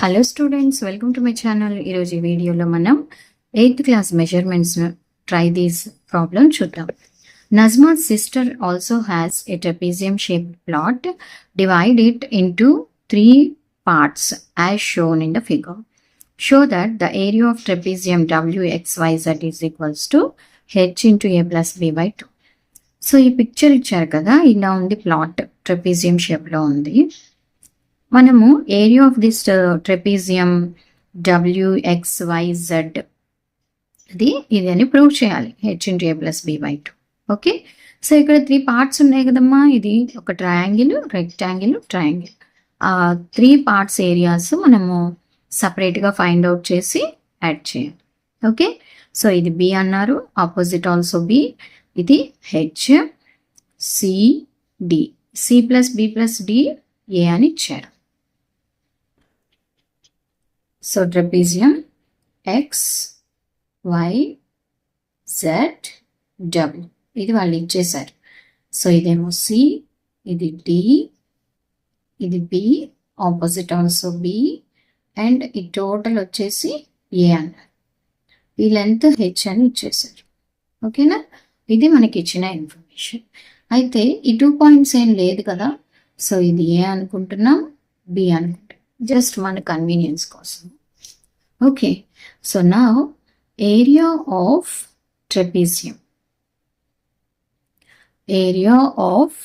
Hello students, welcome to my channel. ఈరోజు ఈ వీడియోలో మనం 8th class measurements try these problem చూద్దాం. Nazma's sister also has a trapezium shaped plot. Divide it into 3 parts as shown in the figure. Show that the area of trapezium WXYZ is equals to h into a plus b by 2. So ఈ picture ఇచ్చారు కదా, ఇలా ఉంది plot, trapezium షేప్లో ఉంది. మనము area of this trapezium WXYZ ఇది అని ప్రూవ్ చేయాలి, h into a plus b by 2. Okay, so ఇక్కడ 3 పార్ట్స్ ఉన్నాయి కదమ్మా. ఇది ఒక ట్రయాంగిల్, రెక్టాంగిల్, ట్రయాంగిల్. ఆ 3 పార్ట్స్ ఏరియాస్ మనము సపరేట్గా ఫైండ్ అవుట్ చేసి యాడ్ చేయాలి. ఓకే, సో ఇది B అన్నారు, ఆపోజిట్ ఆల్సో B. ఇది H, C, D. C plus B plus D A అని ఇచ్చారు. So trapezium X, Y, Z, W ఇది వాళ్ళు ఇచ్చేశారు. సో ఇదేమో C, ఇది D, ఇది B, opposite also B, and ఈ టోటల్ వచ్చేసి A అన్నారు. ఈ లెంత్ H అని ఇచ్చేశారు. ఓకేనా, ఇది మనకి ఇచ్చిన ఇన్ఫర్మేషన్. అయితే ఈ 2 పాయింట్స్ ఏం లేదు కదా, సో ఇది A అనుకుంటున్నాం, B అనుకుంటున్నాం, జస్ట్ మన కన్వీనియన్స్ కోసం. Okay, so now area of trapezium. Area of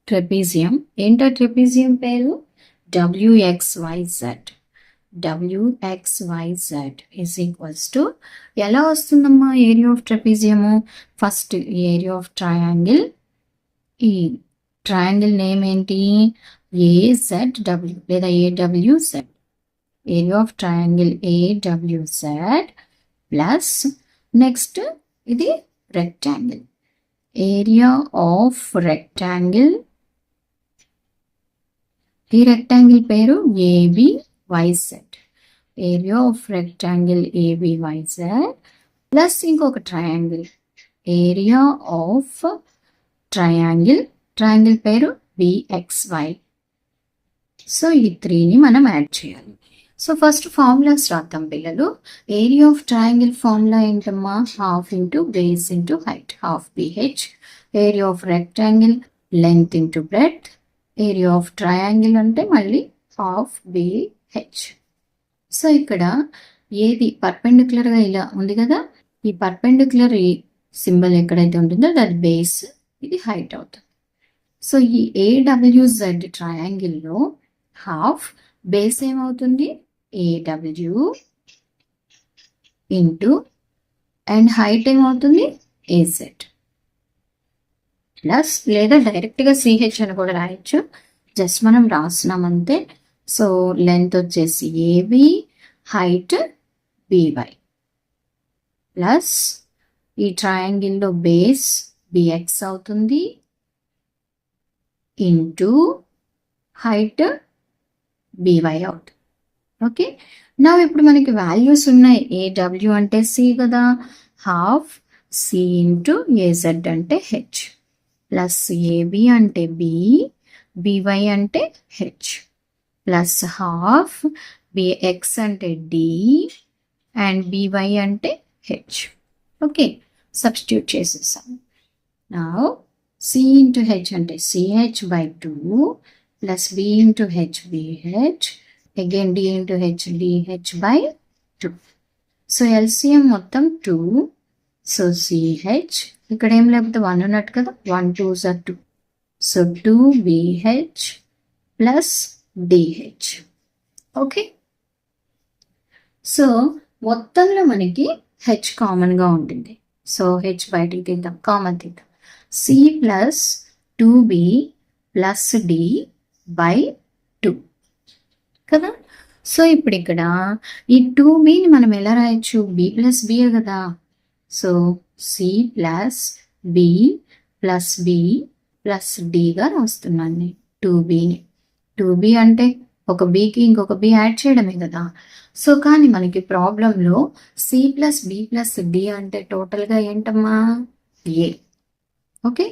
trapezium ఏంటో ట్రెపీజియం పేరు WXYZ. WXYZ is equals to ఎలా వస్తుందమ్మా area of trapezium? First area of triangle, ఈ ట్రయాంగిల్ నేమ్ ఏంటి? AZW లేదా AWZ. Area of triangle AWZ plus next ఇది rectangle, area of rectangle. ఈ rectangle పేరు ABYZ. Area of rectangle ABYZ plus ఇంకొక triangle, area of triangle, triangle పేరు BXY. So ఈ 3ని మనం యాడ్ చేయాలి. సో ఫస్ట్ ఫార్ములాస్ రాద్దాం పిల్లలు. ఏరియా ఆఫ్ ట్రయాంగిల్ ఫార్ములా ఏంటమ్మా? Half into base into height, half BH. Area of rectangle length into breadth. Area of triangle అంటే మళ్ళీ హాఫ్ BH. సో ఇక్కడ ఏది పర్పెండిక్యులర్గా ఇలా ఉంది కదా, ఈ పర్పెండిక్యులర్ సింబల్ ఎక్కడైతే ఉంటుందో అది బేస్, ఇది హైట్ అవుతుంది. సో ఈ AWZ ట్రయాంగిల్లో హాఫ్ బేస్ ఏమవుతుంది? AW ఇంటూ అండ్ హైట్ ఏమవుతుంది? AZ ప్లస్, లేదా డైరెక్ట్గా CH అని కూడా రాయొచ్చు, జస్ట్ మనం రాస్తున్నామంతే. సో లెంత్ వచ్చేసి AB, హైట్ BY ప్లస్ ఈ ట్రయాంగిల్లో బేస్ BX అవుతుంది ఇంటూ హైట్ BY అవుతుంది. ఓకే, నా ఇప్పుడు మనకి వాల్యూస్ ఉన్నాయి. AW అంటే C కదా, హాఫ్ C ఇంటూ AZ అంటే H ప్లస్ AB అంటే B, BY అంటే H ప్లస్ హాఫ్ BX అంటే D అండ్ BY అంటే H. ఓకే, సబ్స్టిట్యూట్ చేసేసాం. నా C ఇంటూ H అంటే CH by 2 plus B into H BH, again D into H DH by 2. So LCM మొత్తం 2. So CH ఇక్కడ ఏం లేకపోతే 1 ఉన్నట్టు కదా, 1 2s are 2. So 2BH plus DH. Okay, so మొత్తంలో మనకి H కామన్గా ఉంటుంది. సో H బయటికి తీద్దాం, కామన్ తీద్దాం. C plus 2B plus D by 2 కదా. సో ఇప్పుడు ఇక్కడ ఈ 2Bని మనం ఎలా రాయొచ్చు? B ప్లస్ B కదా. So C plus B plus B plus Dగా రాస్తున్నాను నేను 2Bని. 2B అంటే ఒక Bకి ఇంకొక B యాడ్ చేయడమే కదా. సో కానీ మనకి ప్రాబ్లంలో C plus B plus D అంటే టోటల్గా ఏంటమ్మా? A. Okay,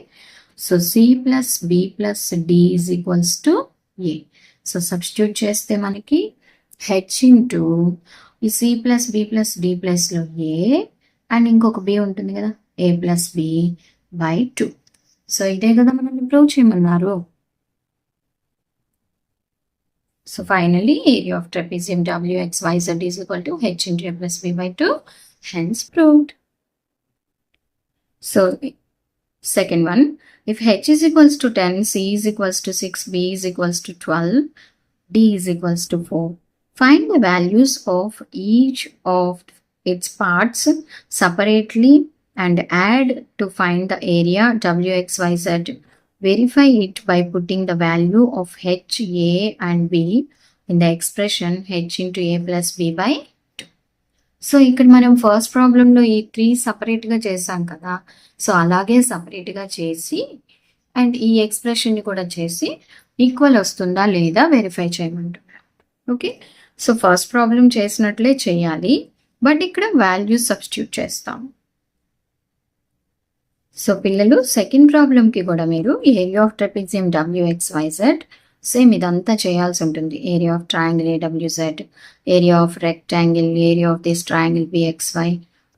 so C plus B plus D is equals to A. So substitute చేస్తే మనకి హెచ్ ఇంటూ ఈ C plus B plus D ప్లస్లో A అండ్ ఇంకొక B ఉంటుంది కదా A plus B by 2. So ఇదే కదా మనం ప్రూవ్ చేయమన్నారు. So finally area of trapezium WXYZ is equal to H into A plus B by 2, hence proved. So second one, if H is equals to 10, C is equals to 6, B is equals to 12, D is equals to 4. Find the values of each of its parts separately and add to find the area WXYZ. Verify it by putting the value of H, A and B in the expression H into A plus B by 2. So ఇక్కడ మనం first ప్రాబ్లంలో ఈ 3 సపరేట్గా చేసాం కదా, so అలాగే సపరేట్గా చేసి అండ్ ఈ ఎక్స్ప్రెషన్ని కూడా చేసి ఈక్వల్ వస్తుందా లేదా వెరిఫై చేయమంటున్నాను. ఓకే, సో ఫస్ట్ ప్రాబ్లం చేసినట్లే చేయాలి, బట్ ఇక్కడ వాల్యూస్ సబ్స్టిట్యూట్ చేస్తాం. సో పిల్లలు సెకండ్ ప్రాబ్లంకి కూడా మీరు area of trapezium WXYZ same ఇదంతా చేయాల్సి ఉంటుంది. Area of triangle AWZ, area of rectangle, area of this triangle BXY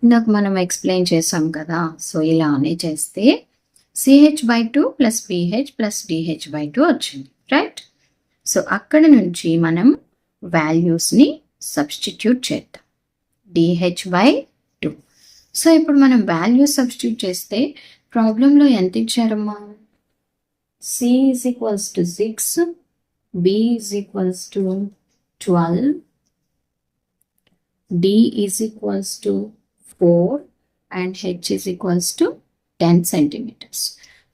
ఇందాక మనం ఎక్స్ప్లెయిన్ చేసాం కదా. సో ఇలానే చేస్తే CH by 2 plus BH plus DH by 2 వచ్చింది, రైట్? సో అక్కడ నుంచి మనం వాల్యూస్ని సబ్స్టిట్యూట్ చేద్దాం. DH by 2. సో ఇప్పుడు మనం వాల్యూస్ సబ్స్టిట్యూట్ చేస్తే ప్రాబ్లంలో ఎంత ఇచ్చారమ్మా? C is equals to 6, B is equals to 12, D is equals to 4 and H is equals to 10 centimeters.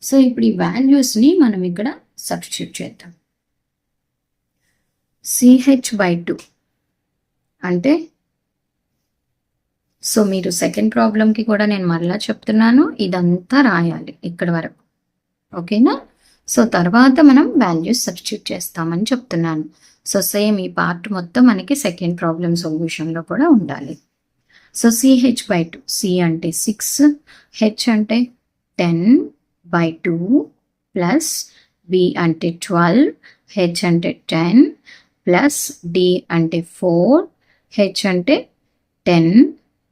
So ఇప్పుడు ఈ వాల్యూస్ని మనం ఇక్కడ సబ్స్టిట్యూట్ చేద్దాం. CH by 2 అంటే సో మీరు సెకండ్ ప్రాబ్లంకి కూడా నేను మరలా చెప్తున్నాను, ఇదంతా రాయాలి ఇక్కడ వరకు, ఓకేనా? సో తర్వాత మనం వాల్యూస్ సబ్స్టిట్యూట్ చేస్తామని చెప్తున్నాను. సో సేమ్ ఈ పార్ట్ మొత్తం మనకి సెకండ్ ప్రాబ్లం సొల్యూషన్లో కూడా ఉండాలి. సో CH by 2, C అంటే 6, H అంటే 10 by 2 ప్లస్ B అంటే 12, H అంటే 10 ప్లస్ D అంటే 4, H అంటే 10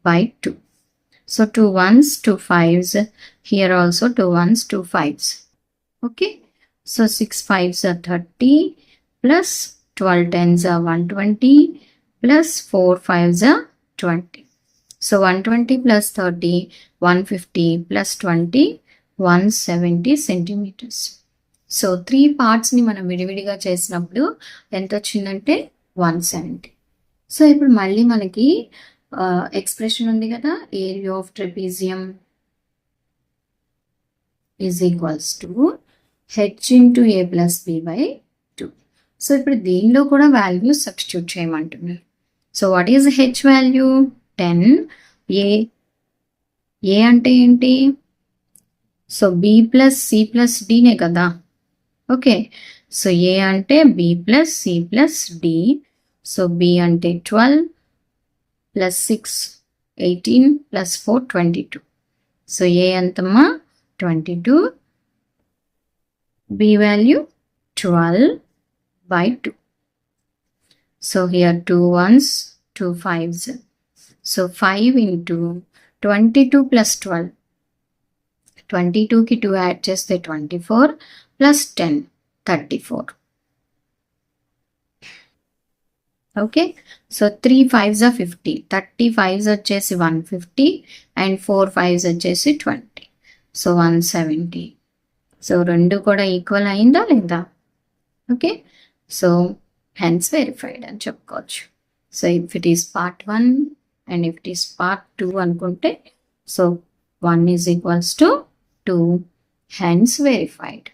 by 2. So 2 1s, 2 5s, here also 2 1s, 2 5s. Okay, so 6 5s are 30 plus 12 10s are 120 plus 4 5s are 20. So 120 plus 30, 150 plus 20, 170 centimeters. So 3 పార్ట్స్ని మనం విడివిడిగా చేసినప్పుడు ఎంత వచ్చిందంటే 170. సో ఇప్పుడు మళ్ళీ మనకి ఎక్స్ప్రెషన్ ఉంది కదా, area of trapezium is equals to H into A plus B by 2. So ఇప్పుడు దీనిలో కూడా వాల్యూస్ సబ్స్టిట్యూట్ చేయమంటున్నారు. So what is H value? 10. A అంటే ఏంటి? So B plus C plus Dనే కదా. ఓకే, సో ఏ అంటే B plus C plus D. So B అంటే 12 ప్లస్ 6 18 ప్లస్ 4 22. సో ఏ ఎంతమ్మా? 22. B value 12 by 2. So here 2 1s, 2 5s. So 5 into 22 plus 12. 22కి 2 add చేస్తే 24 plus 10 34. Okay, so 3 5s are 50, 30 5s వచ్చేసి 150 and 4 5s వచ్చేసి 20. So 170. So రెండు కూడా equal అయిందా లేదా? Okay, so hence verified అని చెప్పుకోవచ్చు. So if it is part 1 and if it is part 2 అనుకుంటే so 1 is equals to 2, hence verified.